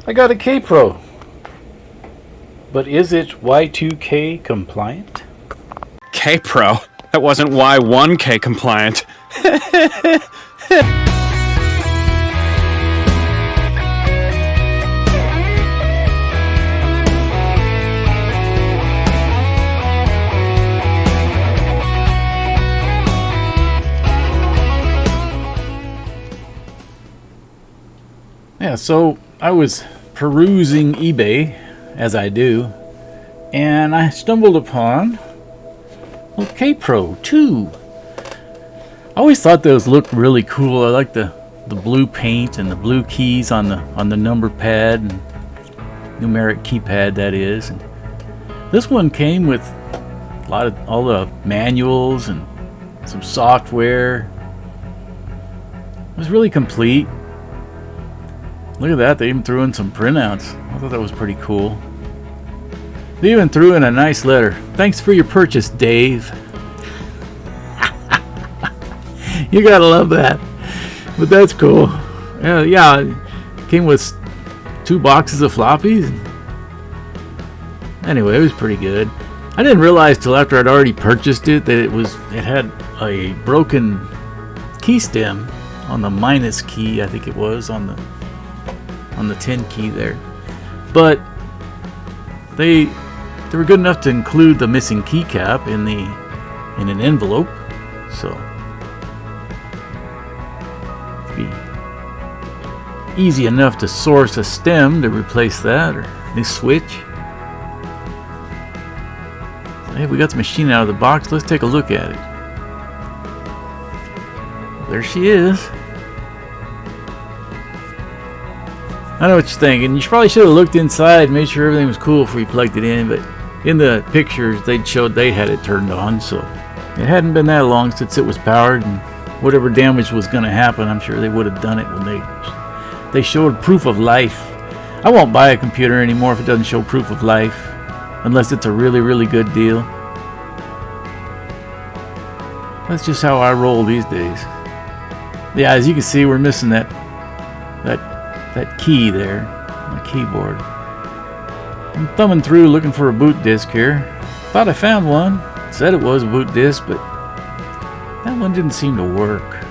I got a Kaypro, but is it Y2K compliant? Kaypro? That wasn't Y1K compliant. Yeah, so I was perusing eBay, as I do, and I stumbled upon Kaypro II. I always thought those looked really cool. I like the blue paint and the blue keys on the number pad and numeric keypad, that is. And this one came with all the manuals and some software. It was really complete. Look at that, they even threw in some printouts. I thought that was pretty cool. They even threw in a nice letter. Thanks for your purchase, Dave. You gotta love that. But that's cool. Yeah, it came with 2 boxes of floppies. Anyway, it was pretty good. I didn't realize till after I'd already purchased it that it had a broken key stem on the minus key, I think it was, on the 10 key there. But they were good enough to include the missing keycap in an envelope, so it'd be easy enough to source a stem to replace that, or a switch. So, hey, we got the machine out of the box. Let's take a look at it. There she is. I know what you're thinking. You probably should have looked inside, made sure everything was cool before you plugged it in, but in the pictures they showed they had it turned on, so it hadn't been that long since it was powered, and whatever damage was going to happen, I'm sure they would have done it when they showed proof of life. I won't buy a computer anymore if it doesn't show proof of life, unless it's a really, really good deal. That's just how I roll these days. Yeah, as you can see, we're missing that key there on the keyboard. I'm thumbing through looking for a boot disk here. Thought I found one. Said it was a boot disk, but that one didn't seem to work.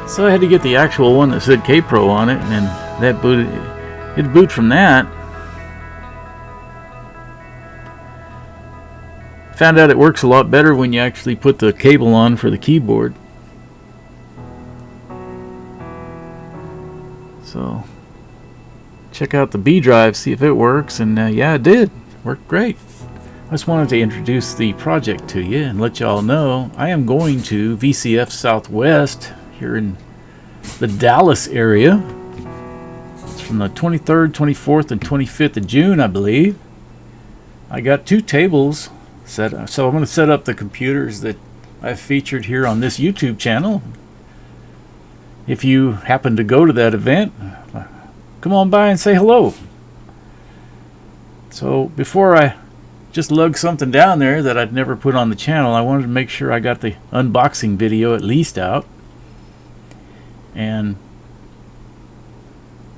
So I had to get the actual one that said Kaypro on it, and then that booted. It'd boot from that. Found out it works a lot better when you actually put the cable on for the keyboard. So check out the B drive, see if it works, and yeah, it did. Worked great. I just wanted to introduce the project to you and let y'all know I am going to VCF Southwest here in the Dallas area. It's from the 23rd, 24th, and 25th of June, I believe. I got 2 tables set up, so I'm going to set up the computers that I've featured here on this YouTube channel. If you happen to go to that event, come on by and say hello. So before I just lug something down there that I'd never put on the channel, I wanted to make sure I got the unboxing video at least out. And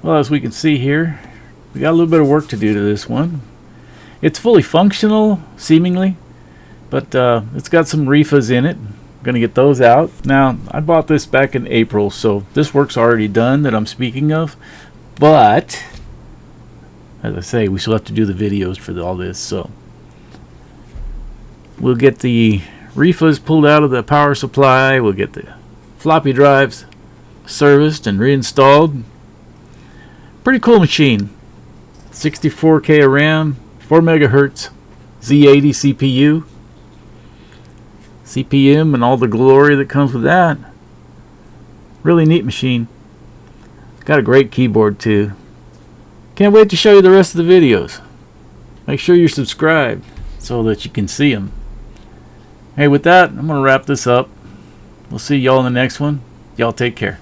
well, as we can see here, we got a little bit of work to do to this one. It's fully functional, seemingly, but it's got some refas in it. I'm going to get those out. Now, I bought this back in April, so this work's already done that I'm speaking of. But, as I say, we still have to do the videos for all this, so we'll get the refas pulled out of the power supply. We'll get the floppy drives serviced and reinstalled. Pretty cool machine. 64K of RAM. 4 megahertz Z80 CPU, CPM, and all the glory that comes with that. Really neat machine. Got a great keyboard too. Can't wait to show you the rest of the videos. Make sure you're subscribed so that you can see them. Hey, with that, I'm going to wrap this up. We'll see y'all in the next one. Y'all take care.